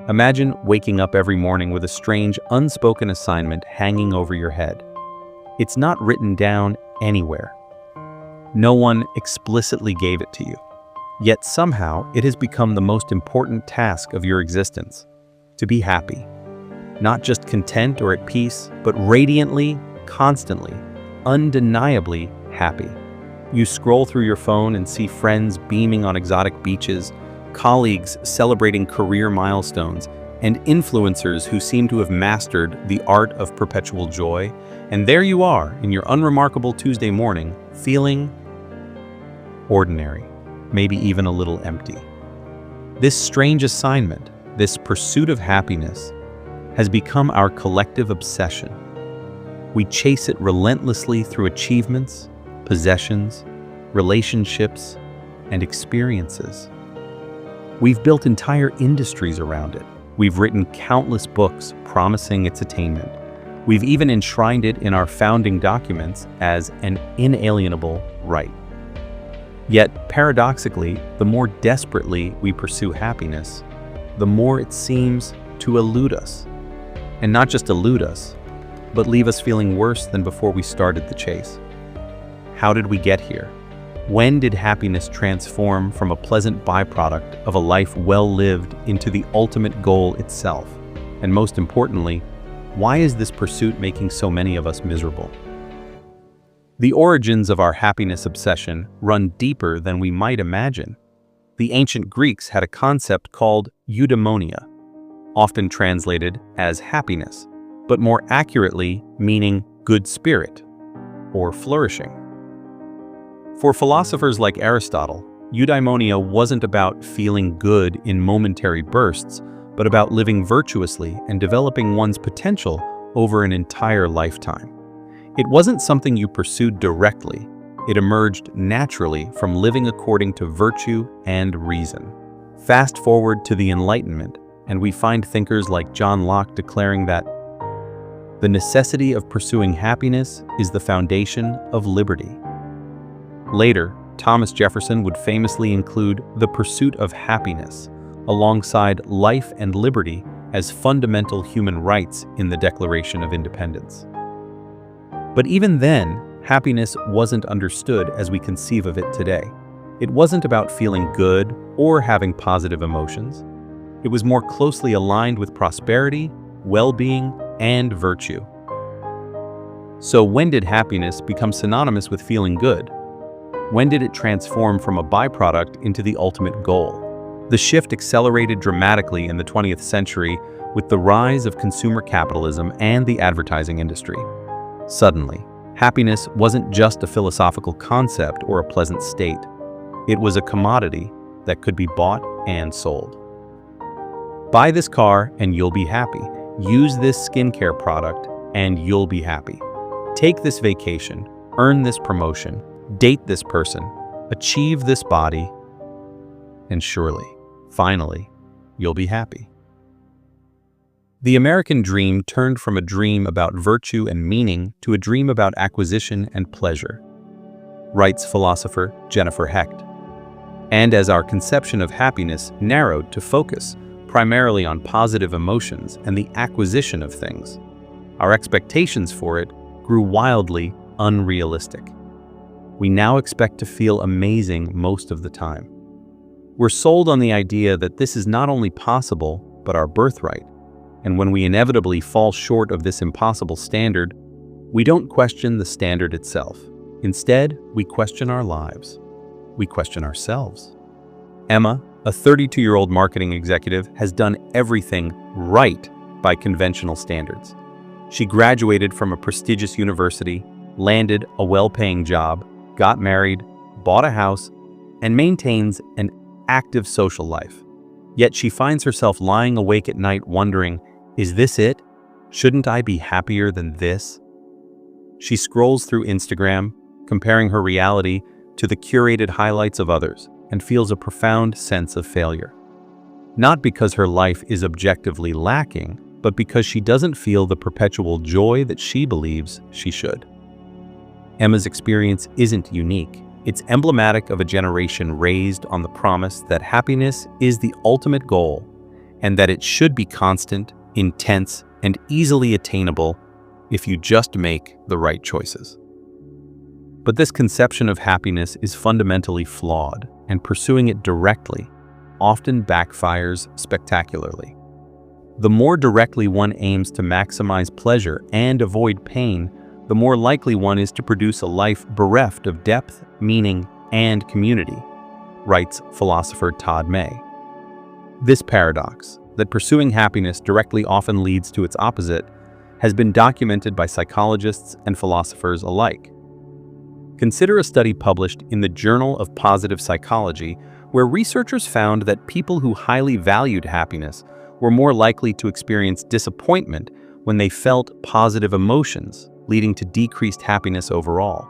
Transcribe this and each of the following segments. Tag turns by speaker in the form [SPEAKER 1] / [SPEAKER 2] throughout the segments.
[SPEAKER 1] Imagine waking up every morning with a strange, unspoken assignment hanging over your head. It's not written down anywhere. No one explicitly gave it to you. Yet somehow it has become the most important task of your existence: to be happy. Not just content or at peace, but radiantly, constantly, undeniably happy. You scroll through your phone and see friends beaming on exotic beaches, colleagues celebrating career milestones, and influencers who seem to have mastered the art of perpetual joy. And there you are in your unremarkable Tuesday morning, feeling ordinary, maybe even a little empty. This strange assignment, this pursuit of happiness, has become our collective obsession. We chase it relentlessly through achievements, possessions, relationships, and experiences. We've built entire industries around it. We've written countless books promising its attainment. We've even enshrined it in our founding documents as an inalienable right. Yet, paradoxically, the more desperately we pursue happiness, the more it seems to elude us. And not just elude us, but leave us feeling worse than before we started the chase. How did we get here? When did happiness transform from a pleasant byproduct of a life well lived into the ultimate goal itself? And most importantly, why is this pursuit making so many of us miserable? The origins of our happiness obsession run deeper than we might imagine. The ancient Greeks had a concept called eudaimonia, often translated as happiness, but more accurately meaning good spirit or flourishing. For philosophers like Aristotle, eudaimonia wasn't about feeling good in momentary bursts, but about living virtuously and developing one's potential over an entire lifetime. It wasn't something you pursued directly. It emerged naturally from living according to virtue and reason. Fast forward to the Enlightenment, and we find thinkers like John Locke declaring that the necessity of pursuing happiness is the foundation of liberty. Later, Thomas Jefferson would famously include the pursuit of happiness alongside life and liberty as fundamental human rights in the Declaration of Independence. But even then, happiness wasn't understood as we conceive of it today. It wasn't about feeling good or having positive emotions. It was more closely aligned with prosperity, well-being, and virtue. So when did happiness become synonymous with feeling good? When did it transform from a byproduct into the ultimate goal? The shift accelerated dramatically in the 20th century with the rise of consumer capitalism and the advertising industry. Suddenly, happiness wasn't just a philosophical concept or a pleasant state. It was a commodity that could be bought and sold. Buy this car and you'll be happy. Use this skincare product and you'll be happy. Take this vacation, earn this promotion, date this person, achieve this body, and surely, finally, you'll be happy. The American dream turned from a dream about virtue and meaning to a dream about acquisition and pleasure, writes philosopher Jennifer Hecht. And as our conception of happiness narrowed to focus primarily on positive emotions and the acquisition of things, our expectations for it grew wildly unrealistic. We now expect to feel amazing most of the time. We're sold on the idea that this is not only possible, but our birthright. And when we inevitably fall short of this impossible standard, we don't question the standard itself. Instead, we question our lives. We question ourselves. Emma, a 32-year-old marketing executive, has done everything right by conventional standards. She graduated from a prestigious university, landed a well-paying job, got married, bought a house, and maintains an active social life. Yet she finds herself lying awake at night wondering, is this it? Shouldn't I be happier than this? She scrolls through Instagram, comparing her reality to the curated highlights of others, and feels a profound sense of failure. Not because her life is objectively lacking, but because she doesn't feel the perpetual joy that she believes she should. Emma's experience isn't unique. It's emblematic of a generation raised on the promise that happiness is the ultimate goal, and that it should be constant, intense, and easily attainable if you just make the right choices. But this conception of happiness is fundamentally flawed, and pursuing it directly often backfires spectacularly. The more directly one aims to maximize pleasure and avoid pain, the more likely one is to produce a life bereft of depth, meaning, and community, writes philosopher Todd May. This paradox, that pursuing happiness directly often leads to its opposite, has been documented by psychologists and philosophers alike. Consider a study published in the Journal of Positive Psychology, where researchers found that people who highly valued happiness were more likely to experience disappointment when they felt positive emotions, leading to decreased happiness overall.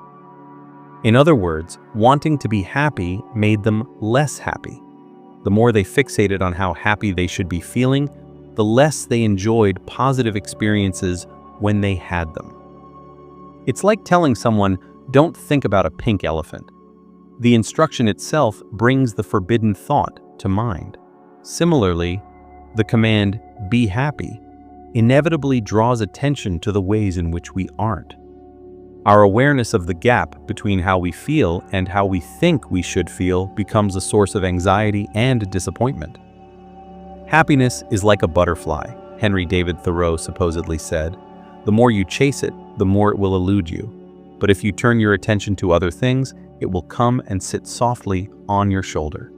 [SPEAKER 1] In other words, wanting to be happy made them less happy. The more they fixated on how happy they should be feeling, the less they enjoyed positive experiences when they had them. It's like telling someone, "Don't think about a pink elephant." The instruction itself brings the forbidden thought to mind. Similarly, the command, "Be happy," inevitably draws attention to the ways in which we aren't. Our awareness of the gap between how we feel and how we think we should feel becomes a source of anxiety and disappointment. Happiness is like a butterfly, Henry David Thoreau supposedly said. The more you chase it, the more it will elude you. But if you turn your attention to other things, it will come and sit softly on your shoulder.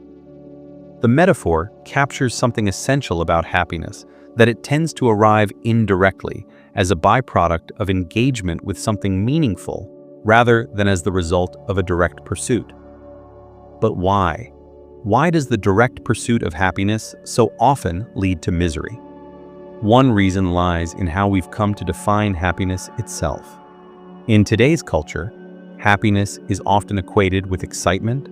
[SPEAKER 1] The metaphor captures something essential about happiness, that it tends to arrive indirectly as a byproduct of engagement with something meaningful rather than as the result of a direct pursuit. But why? Why does the direct pursuit of happiness so often lead to misery? One reason lies in how we've come to define happiness itself. In today's culture, happiness is often equated with excitement,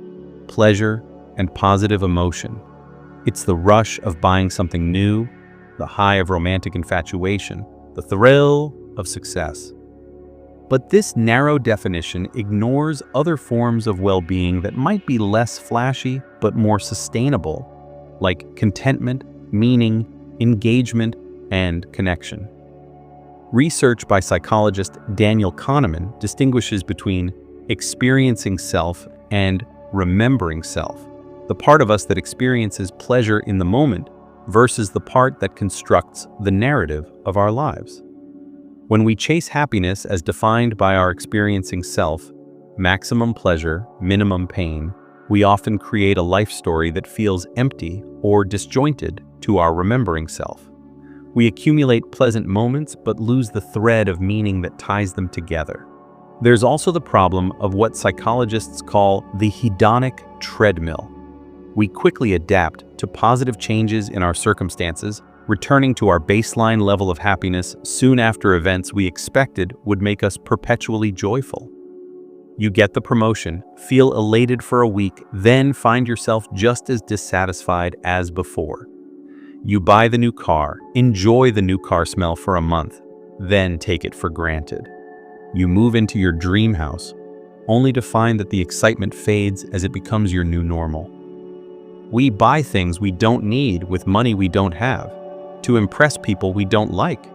[SPEAKER 1] pleasure, and positive emotion. It's the rush of buying something new, the high of romantic infatuation, the thrill of success. But this narrow definition ignores other forms of well-being that might be less flashy but more sustainable, like contentment, meaning, engagement, and connection. Research by psychologist Daniel Kahneman distinguishes between experiencing self and remembering self, the part of us that experiences pleasure in the moment versus the part that constructs the narrative of our lives. When we chase happiness as defined by our experiencing self, maximum pleasure, minimum pain, we often create a life story that feels empty or disjointed to our remembering self. We accumulate pleasant moments but lose the thread of meaning that ties them together. There's also the problem of what psychologists call the hedonic treadmill. We quickly adapt to positive changes in our circumstances, returning to our baseline level of happiness soon after events we expected would make us perpetually joyful. You get the promotion, feel elated for a week, then find yourself just as dissatisfied as before. You buy the new car, enjoy the new car smell for a month, then take it for granted. You move into your dream house, only to find that the excitement fades as it becomes your new normal. We buy things we don't need with money we don't have, to impress people we don't like,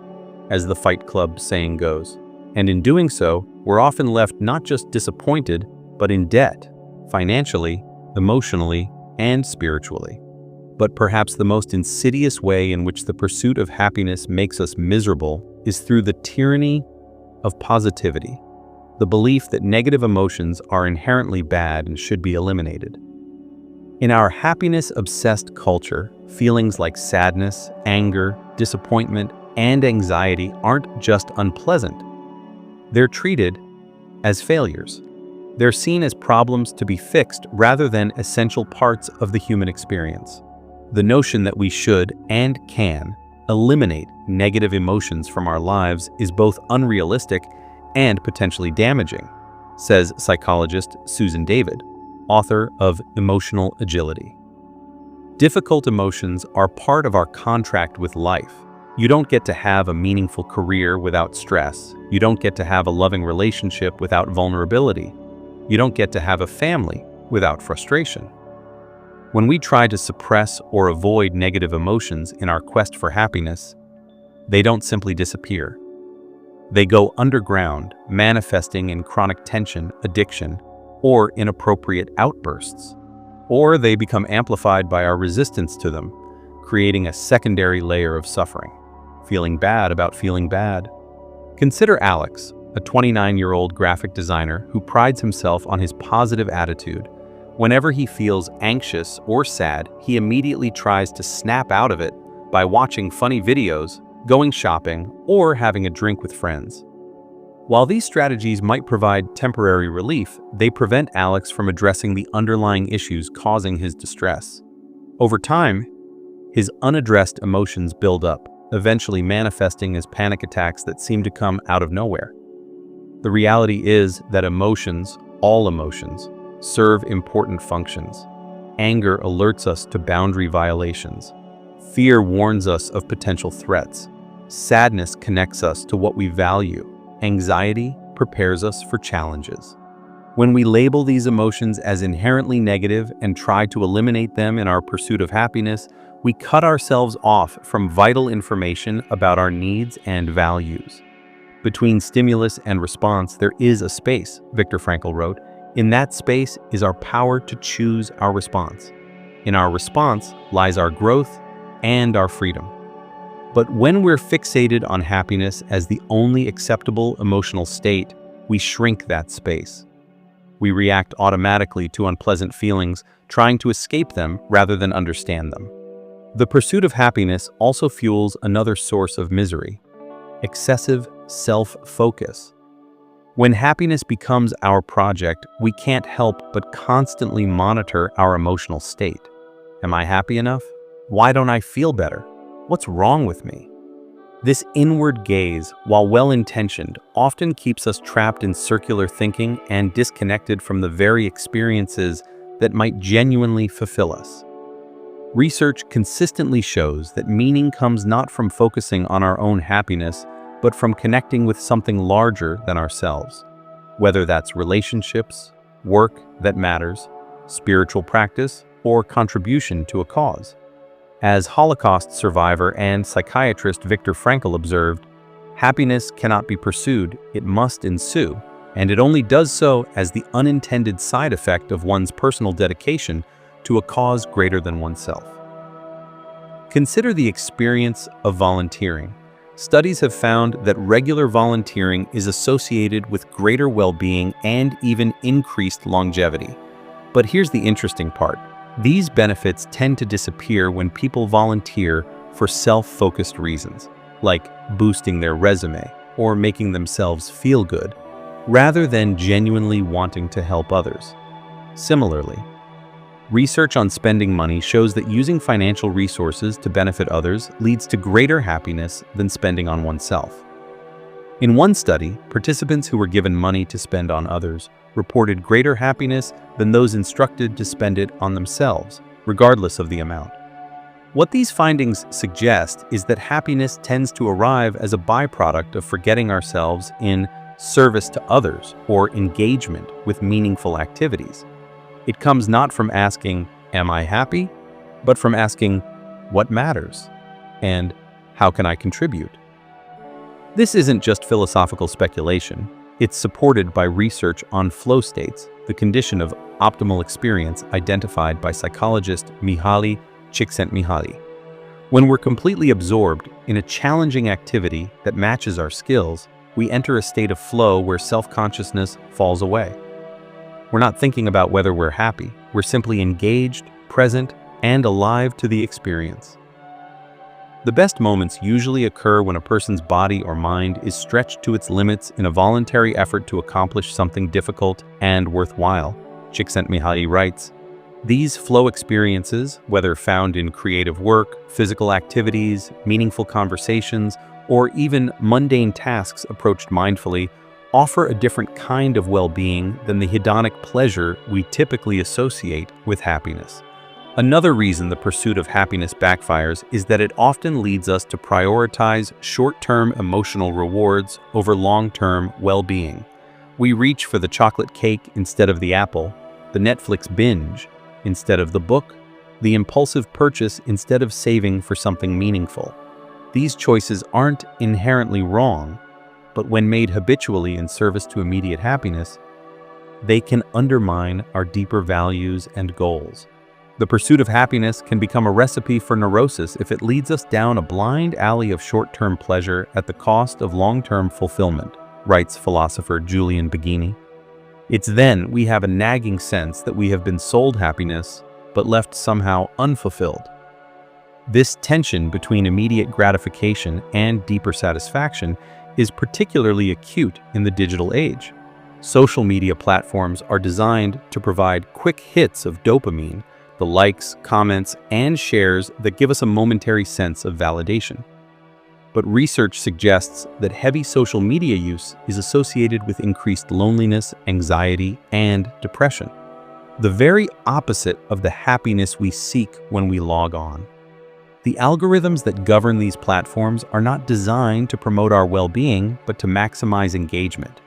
[SPEAKER 1] as the Fight Club saying goes. And in doing so, we're often left not just disappointed, but in debt, financially, emotionally, and spiritually. But perhaps the most insidious way in which the pursuit of happiness makes us miserable is through the tyranny of positivity, the belief that negative emotions are inherently bad and should be eliminated. In our happiness-obsessed culture, feelings like sadness, anger, disappointment, and anxiety aren't just unpleasant. They're treated as failures. They're seen as problems to be fixed rather than essential parts of the human experience. The notion that we should and can eliminate negative emotions from our lives is both unrealistic and potentially damaging, says psychologist Susan David, author of Emotional Agility. Difficult emotions are part of our contract with life. You don't get to have a meaningful career without stress. You don't get to have a loving relationship without vulnerability. You don't get to have a family without frustration. When we try to suppress or avoid negative emotions in our quest for happiness, they don't simply disappear. They go underground, manifesting in chronic tension, addiction, or inappropriate outbursts. Or they become amplified by our resistance to them, creating a secondary layer of suffering, feeling bad about feeling bad. Consider Alex, a 29-year-old graphic designer who prides himself on his positive attitude. Whenever he feels anxious or sad, he immediately tries to snap out of it by watching funny videos, going shopping, or having a drink with friends. While these strategies might provide temporary relief, they prevent Alex from addressing the underlying issues causing his distress. Over time, his unaddressed emotions build up, eventually manifesting as panic attacks that seem to come out of nowhere. The reality is that emotions, all emotions, serve important functions. Anger alerts us to boundary violations. Fear warns us of potential threats. Sadness connects us to what we value. Anxiety prepares us for challenges. When we label these emotions as inherently negative and try to eliminate them in our pursuit of happiness, we cut ourselves off from vital information about our needs and values. Between stimulus and response, there is a space, Viktor Frankl wrote. In that space is our power to choose our response. In our response lies our growth and our freedom. But when we're fixated on happiness as the only acceptable emotional state, we shrink that space. We react automatically to unpleasant feelings, trying to escape them rather than understand them. The pursuit of happiness also fuels another source of misery: excessive self-focus. When happiness becomes our project, we can't help but constantly monitor our emotional state. Am I happy enough? Why don't I feel better? What's wrong with me? This inward gaze, while well-intentioned, often keeps us trapped in circular thinking and disconnected from the very experiences that might genuinely fulfill us. Research consistently shows that meaning comes not from focusing on our own happiness, but from connecting with something larger than ourselves. Whether that's relationships, work that matters, spiritual practice, or contribution to a cause. As Holocaust survivor and psychiatrist Viktor Frankl observed, happiness cannot be pursued, it must ensue, and it only does so as the unintended side effect of one's personal dedication to a cause greater than oneself. Consider the experience of volunteering. Studies have found that regular volunteering is associated with greater well-being and even increased longevity. But here's the interesting part. These benefits tend to disappear when people volunteer for self-focused reasons, like boosting their resume or making themselves feel good, rather than genuinely wanting to help others. Similarly, research on spending money shows that using financial resources to benefit others leads to greater happiness than spending on oneself. In one study, participants who were given money to spend on others reported greater happiness than those instructed to spend it on themselves, regardless of the amount. What these findings suggest is that happiness tends to arrive as a byproduct of forgetting ourselves in service to others or engagement with meaningful activities. It comes not from asking, "Am I happy?" but from asking, "What matters?" and "How can I contribute?" This isn't just philosophical speculation. It's supported by research on flow states, the condition of optimal experience identified by psychologist Mihaly Csikszentmihalyi. When we're completely absorbed in a challenging activity that matches our skills, we enter a state of flow where self-consciousness falls away. We're not thinking about whether we're happy. We're simply engaged, present, and alive to the experience. The best moments usually occur when a person's body or mind is stretched to its limits in a voluntary effort to accomplish something difficult and worthwhile. Csikszentmihalyi writes, "These flow experiences, whether found in creative work, physical activities, meaningful conversations, or even mundane tasks approached mindfully, offer a different kind of well-being than the hedonic pleasure we typically associate with happiness." Another reason the pursuit of happiness backfires is that it often leads us to prioritize short-term emotional rewards over long-term well-being. We reach for the chocolate cake instead of the apple, the Netflix binge instead of the book, the impulsive purchase instead of saving for something meaningful. These choices aren't inherently wrong, but when made habitually in service to immediate happiness, they can undermine our deeper values and goals. The pursuit of happiness can become a recipe for neurosis if it leads us down a blind alley of short-term pleasure at the cost of long-term fulfillment, writes philosopher Julian Baggini. It's then we have a nagging sense that we have been sold happiness, but left somehow unfulfilled. This tension between immediate gratification and deeper satisfaction is particularly acute in the digital age. Social media platforms are designed to provide quick hits of dopamine, the likes, comments, and shares that give us a momentary sense of validation. But research suggests that heavy social media use is associated with increased loneliness, anxiety, and depression, the very opposite of the happiness we seek when we log on. The algorithms that govern these platforms are not designed to promote our well-being, but to maximize engagement.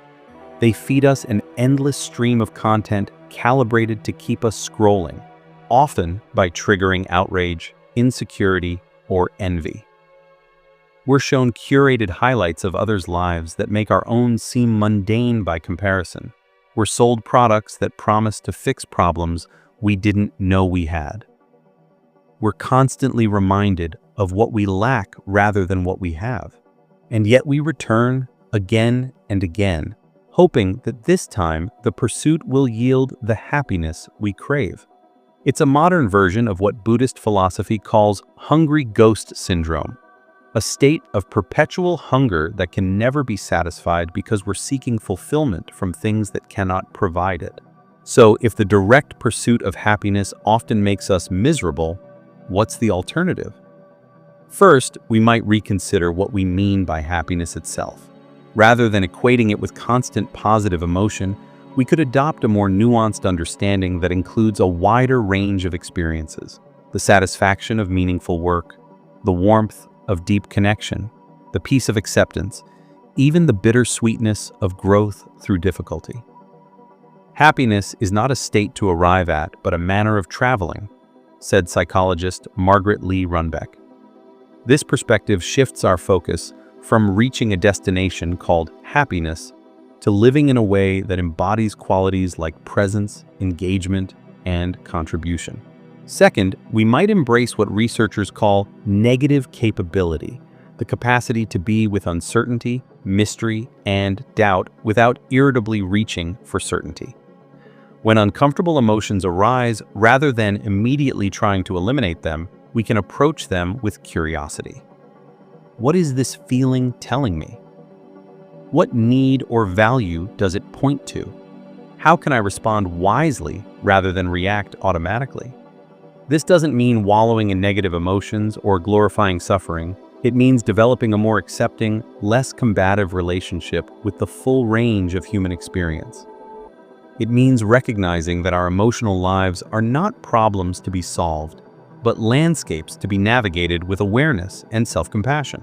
[SPEAKER 1] They feed us an endless stream of content calibrated to keep us scrolling, often by triggering outrage, insecurity, or envy. We're shown curated highlights of others' lives that make our own seem mundane by comparison. We're sold products that promise to fix problems we didn't know we had. We're constantly reminded of what we lack rather than what we have. And yet we return again and again, hoping that this time the pursuit will yield the happiness we crave. It's a modern version of what Buddhist philosophy calls hungry ghost syndrome, a state of perpetual hunger that can never be satisfied because we're seeking fulfillment from things that cannot provide it. So, if the direct pursuit of happiness often makes us miserable, what's the alternative? First, we might reconsider what we mean by happiness itself. Rather than equating it with constant positive emotion, we could adopt a more nuanced understanding that includes a wider range of experiences: the satisfaction of meaningful work, the warmth of deep connection, the peace of acceptance, even the bittersweetness of growth through difficulty. Happiness is not a state to arrive at, but a manner of traveling, said psychologist Margaret Lee Runbeck. This perspective shifts our focus from reaching a destination called happiness to living in a way that embodies qualities like presence, engagement, and contribution. Second, we might embrace what researchers call negative capability, the capacity to be with uncertainty, mystery, and doubt without irritably reaching for certainty. When uncomfortable emotions arise, rather than immediately trying to eliminate them, we can approach them with curiosity. What is this feeling telling me? What need or value does it point to? How can I respond wisely rather than react automatically? This doesn't mean wallowing in negative emotions or glorifying suffering. It means developing a more accepting, less combative relationship with the full range of human experience. It means recognizing that our emotional lives are not problems to be solved, but landscapes to be navigated with awareness and self-compassion.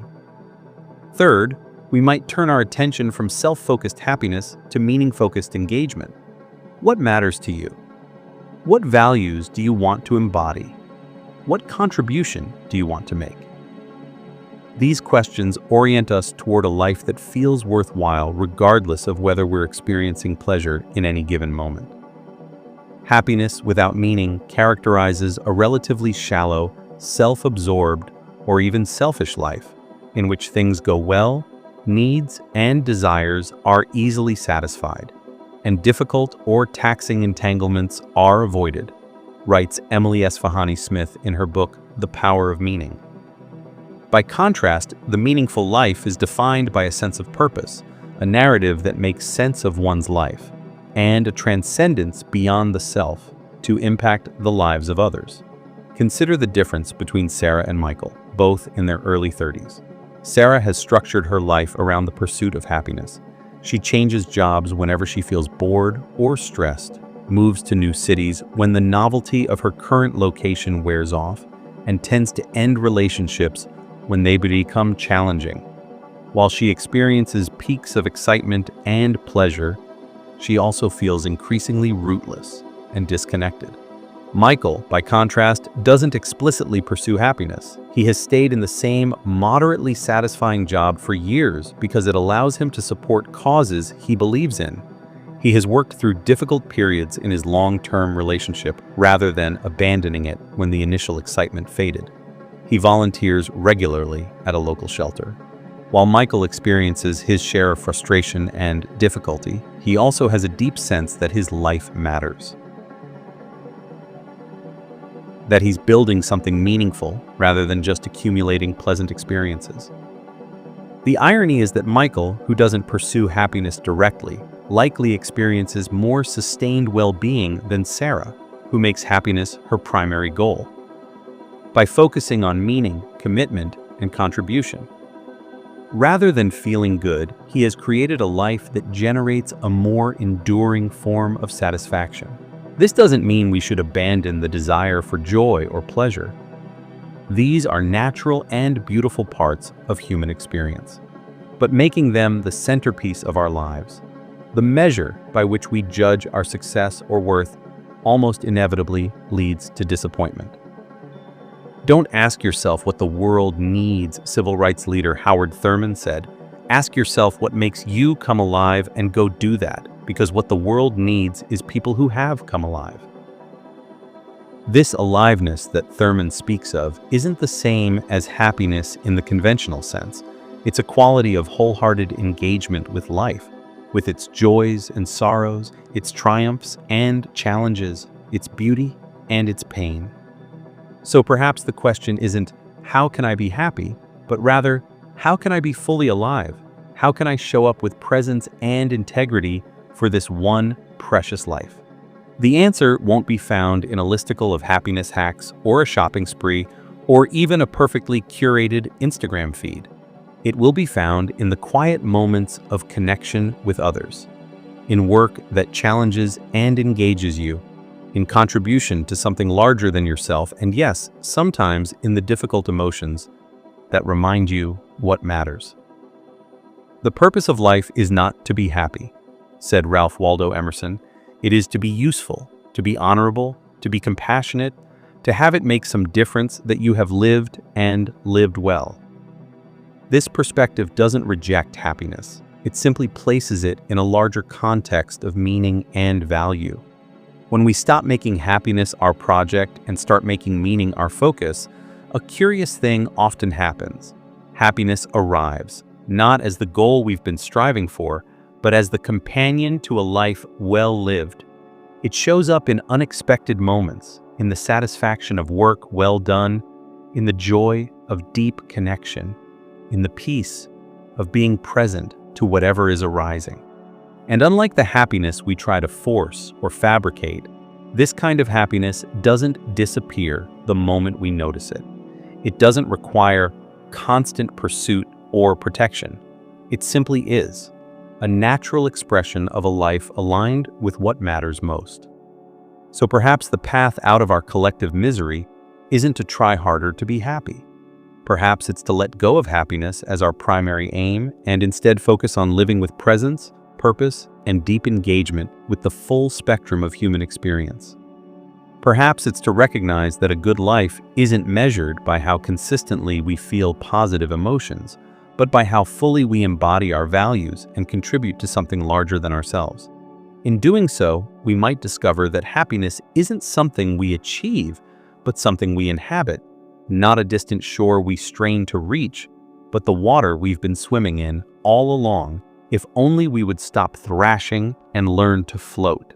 [SPEAKER 1] Third, we might turn our attention from self-focused happiness to meaning-focused engagement. What matters to you? What values do you want to embody? What contribution do you want to make? These questions orient us toward a life that feels worthwhile regardless of whether we're experiencing pleasure in any given moment. Happiness without meaning characterizes a relatively shallow, self-absorbed, or even selfish life, in which things go well, needs and desires are easily satisfied, and difficult or taxing entanglements are avoided, writes Emily Esfahani Smith in her book, The Power of Meaning. By contrast, the meaningful life is defined by a sense of purpose, a narrative that makes sense of one's life, and a transcendence beyond the self to impact the lives of others. Consider the difference between Sarah and Michael, both in their early 30s. Sarah has structured her life around the pursuit of happiness. She changes jobs whenever she feels bored or stressed, moves to new cities when the novelty of her current location wears off, and tends to end relationships when they become challenging. While she experiences peaks of excitement and pleasure, she also feels increasingly rootless and disconnected. Michael, by contrast, doesn't explicitly pursue happiness. He has stayed in the same moderately satisfying job for years because it allows him to support causes he believes in. He has worked through difficult periods in his long-term relationship rather than abandoning it when the initial excitement faded. He volunteers regularly at a local shelter. While Michael experiences his share of frustration and difficulty, he also has a deep sense that his life matters. That he's building something meaningful rather than just accumulating pleasant experiences. The irony is that Michael, who doesn't pursue happiness directly, likely experiences more sustained well-being than Sarah, who makes happiness her primary goal. By focusing on meaning, commitment, and contribution. Rather than feeling good, he has created a life that generates a more enduring form of satisfaction. This doesn't mean we should abandon the desire for joy or pleasure. These are natural and beautiful parts of human experience, but making them the centerpiece of our lives, the measure by which we judge our success or worth, almost inevitably leads to disappointment. Don't ask yourself what the world needs, civil rights leader Howard Thurman said. Ask yourself what makes you come alive and go do that, because what the world needs is people who have come alive. This aliveness that Thurman speaks of isn't the same as happiness in the conventional sense. It's a quality of wholehearted engagement with life, with its joys and sorrows, its triumphs and challenges, its beauty and its pain. So perhaps the question isn't, how can I be happy? But rather, how can I be fully alive? How can I show up with presence and integrity for this one precious life? The answer won't be found in a listicle of happiness hacks or a shopping spree or even a perfectly curated Instagram feed. It will be found in the quiet moments of connection with others, in work that challenges and engages you, in contribution to something larger than yourself, and yes, sometimes in the difficult emotions that remind you what matters. The purpose of life is not to be happy, said Ralph Waldo Emerson. It is to be useful, to be honorable, to be compassionate, to have it make some difference that you have lived and lived well. This perspective doesn't reject happiness. It simply places it in a larger context of meaning and value. When we stop making happiness our project and start making meaning our focus, a curious thing often happens. Happiness arrives, not as the goal we've been striving for, but as the companion to a life well lived. It shows up in unexpected moments, in the satisfaction of work well done, in the joy of deep connection, in the peace of being present to whatever is arising. And unlike the happiness we try to force or fabricate, this kind of happiness doesn't disappear the moment we notice it. It doesn't require constant pursuit or protection. It simply is a natural expression of a life aligned with what matters most. So perhaps the path out of our collective misery isn't to try harder to be happy. Perhaps it's to let go of happiness as our primary aim and instead focus on living with presence, purpose, and deep engagement with the full spectrum of human experience. Perhaps it's to recognize that a good life isn't measured by how consistently we feel positive emotions, but by how fully we embody our values and contribute to something larger than ourselves. In doing so, we might discover that happiness isn't something we achieve, but something we inhabit, not a distant shore we strain to reach, but the water we've been swimming in all along, if only we would stop thrashing and learn to float.